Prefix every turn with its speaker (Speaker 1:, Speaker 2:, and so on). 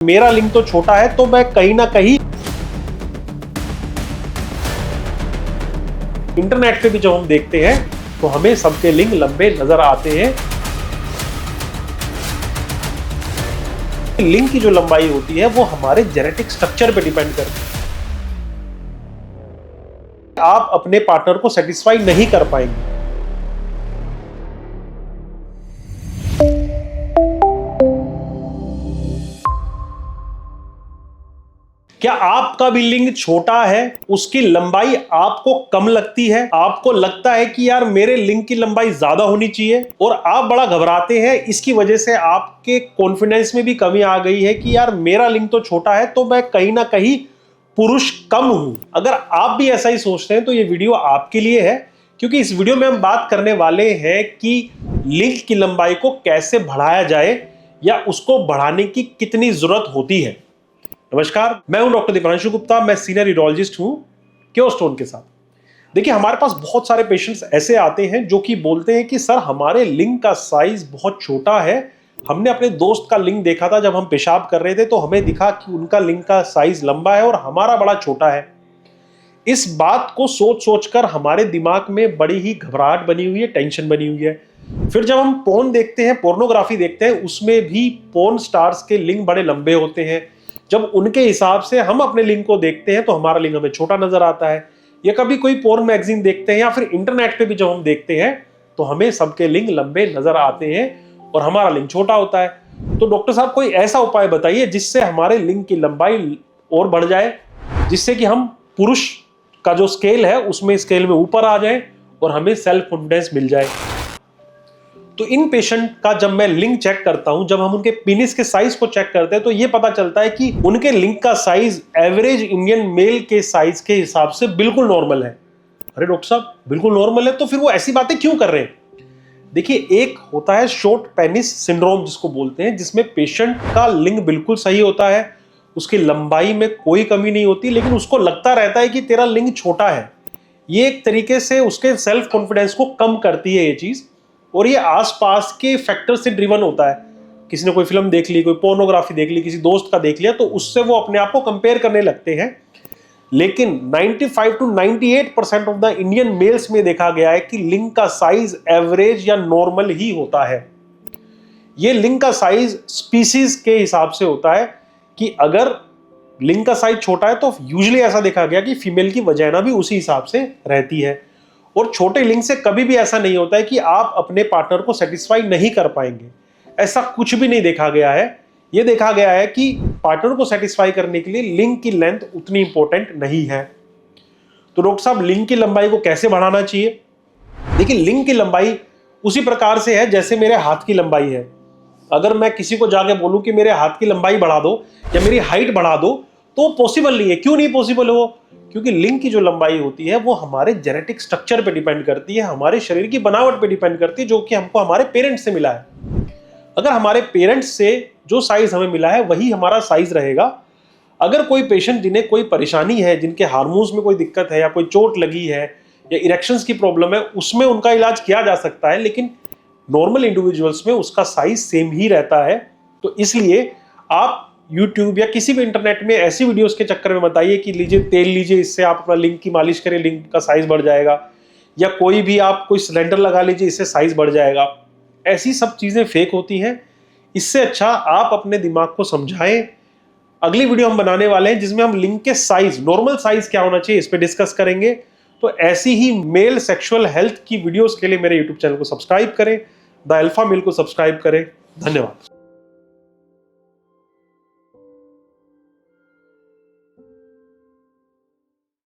Speaker 1: मेरा लिंग तो छोटा है तो मैं कहीं ना कहीं इंटरनेट पे भी जब हम देखते हैं तो हमें सबके लिंग लंबे नजर आते हैं। लिंग की जो लंबाई होती है वो हमारे जेनेटिक स्ट्रक्चर पे डिपेंड करती है। आप अपने पार्टनर को सेटिस्फाई नहीं कर पाएंगे। क्या आपका भी लिंग छोटा है, उसकी लंबाई आपको कम लगती है, आपको लगता है कि यार मेरे लिंग की लंबाई ज्यादा होनी चाहिए और आप बड़ा घबराते हैं। इसकी वजह से आपके कॉन्फिडेंस में भी कमी आ गई है कि यार मेरा लिंग तो छोटा है तो मैं कहीं ना कहीं पुरुष कम हूं। अगर आप भी ऐसा ही सोचते हैं तो ये वीडियो आपके लिए है, क्योंकि इस वीडियो में हम बात करने वाले हैं कि लिंग की लंबाई को कैसे बढ़ाया जाए या उसको बढ़ाने की कितनी जरूरत होती है। नमस्कार, मैं हूं डॉक्टर दीपांशु गुप्ता। मैं सीनियर यूरोलॉजिस्ट हूं क्योस्टोन के साथ। देखिए, हमारे पास बहुत सारे पेशेंट्स ऐसे आते हैं जो कि बोलते हैं कि सर हमारे लिंग का साइज बहुत छोटा है। हमने अपने दोस्त का लिंग देखा था, जब हम पेशाब कर रहे थे तो हमें दिखा कि उनका लिंग का साइज लंबा है और हमारा बड़ा छोटा है। इस बात को सोच सोचकर हमारे दिमाग में बड़ी ही घबराहट बनी हुई है, टेंशन बनी हुई है। फिर जब हम पोर्न देखते हैं, पोर्नोग्राफी देखते हैं, उसमें भी पोर्न स्टार्स के लिंग बड़े लंबे होते हैं। जब उनके हिसाब से हम अपने लिंग को देखते हैं तो हमारा लिंग हमें छोटा नजर आता है। या कभी कोई पोर्न मैगजीन देखते हैं या फिर इंटरनेट पे भी जब हम देखते हैं तो हमें सबके लिंग लंबे नजर आते हैं और हमारा लिंग छोटा होता है। तो डॉक्टर साहब, कोई ऐसा उपाय बताइए जिससे हमारे लिंग की लंबाई और बढ़ जाए, जिससे कि हम पुरुष का जो स्केल है उसमें स्केल में ऊपर आ जाए और हमें सेल्फ कॉन्फिडेंस मिल जाए। तो इन पेशेंट का जब मैं लिंग चेक करता हूं, जब हम उनके पेनिस के साइज को चेक करते हैं तो ये पता चलता है कि उनके लिंग का साइज एवरेज इंडियन मेल के साइज के हिसाब से बिल्कुल नॉर्मल है। अरे डॉक्टर साहब, बिल्कुल नॉर्मल है तो फिर वो ऐसी बातें क्यों कर रहे हैं? देखिए, एक होता है शॉर्ट पेनिस सिंड्रोम जिसको बोलते हैं, जिसमें पेशेंट का लिंग बिल्कुल सही होता है, उसकी लंबाई में कोई कमी नहीं होती, लेकिन उसको लगता रहता है कि तेरा लिंग छोटा है। ये एक तरीके से उसके सेल्फ कॉन्फिडेंस को कम करती है ये चीज, और ये आसपास के फैक्टर से ड्रिवन होता है। किसी ने कोई फिल्म देख ली, कोई पोर्नोग्राफी देख ली, किसी दोस्त का देख लिया, तो उससे वो अपने आप को कंपेयर करने लगते हैं। लेकिन 95 to 98% of the Indian males में देखा गया है कि लिंग का साइज एवरेज या नॉर्मल ही होता है। ये लिंग का साइज स्पीसीज के हिसाब से होता है कि अगर लिंग का साइज छोटा है तो यूजुअली ऐसा देखा गया कि फीमेल की वजाइना भी उसी हिसाब से रहती है। और छोटे लिंग से कभी भी ऐसा नहीं होता है कि आप अपने पार्टनर को सेटिस्फाई नहीं कर पाएंगे। ऐसा कुछ भी नहीं देखा गया है। यह देखा गया है कि पार्टनर को सेटिस्फाई करने के लिए लिंग की लेंथ उतनी इंपॉर्टेंट नहीं है। तो डॉक्टर साहब, लिंग की लंबाई को कैसे बढ़ाना चाहिए? देखिए, लिंग की लंबाई उसी प्रकार से है जैसे मेरे हाथ की लंबाई है। अगर मैं किसी को जाके बोलूं कि मेरे हाथ की लंबाई बढ़ा दो या मेरी हाइट बढ़ा दो, तो पॉसिबल नहीं है। क्यों नहीं पॉसिबल है वो? क्योंकि लिंग की जो लंबाई होती है वो हमारे जेनेटिक स्ट्रक्चर पे डिपेंड करती है, हमारे शरीर की बनावट पे डिपेंड करती है, जो कि हमको हमारे पेरेंट्स से मिला है। अगर हमारे पेरेंट्स से जो साइज हमें मिला है वही हमारा साइज रहेगा। अगर कोई पेशेंट जिन्हें कोई परेशानी है, जिनके हार्मोन्स में कोई दिक्कत है या कोई चोट लगी है या इरेक्शंस की प्रॉब्लम है, उसमें उनका इलाज किया जा सकता है, लेकिन नॉर्मल इंडिविजुअल्स में उसका साइज सेम ही रहता है। तो इसलिए आप YouTube या किसी भी इंटरनेट में ऐसी वीडियोस के चक्कर में मत आइए कि लीजिए तेल लीजिए, इससे आप अपना लिंग की मालिश करें, लिंग का साइज बढ़ जाएगा, या कोई भी आप कोई सिलेंडर लगा लीजिए, इससे साइज बढ़ जाएगा। ऐसी सब चीजें फेक होती हैं। इससे अच्छा आप अपने दिमाग को समझाएं। अगली वीडियो हम बनाने वाले हैं जिसमें हम लिंग के साइज, नॉर्मल साइज क्या होना चाहिए, इस पर डिस्कस करेंगे। तो ऐसी ही मेल सेक्सुअल हेल्थ की वीडियोस के लिए मेरे यूट्यूब चैनल को सब्सक्राइब करें, द अल्फा मेल को सब्सक्राइब करें। धन्यवाद।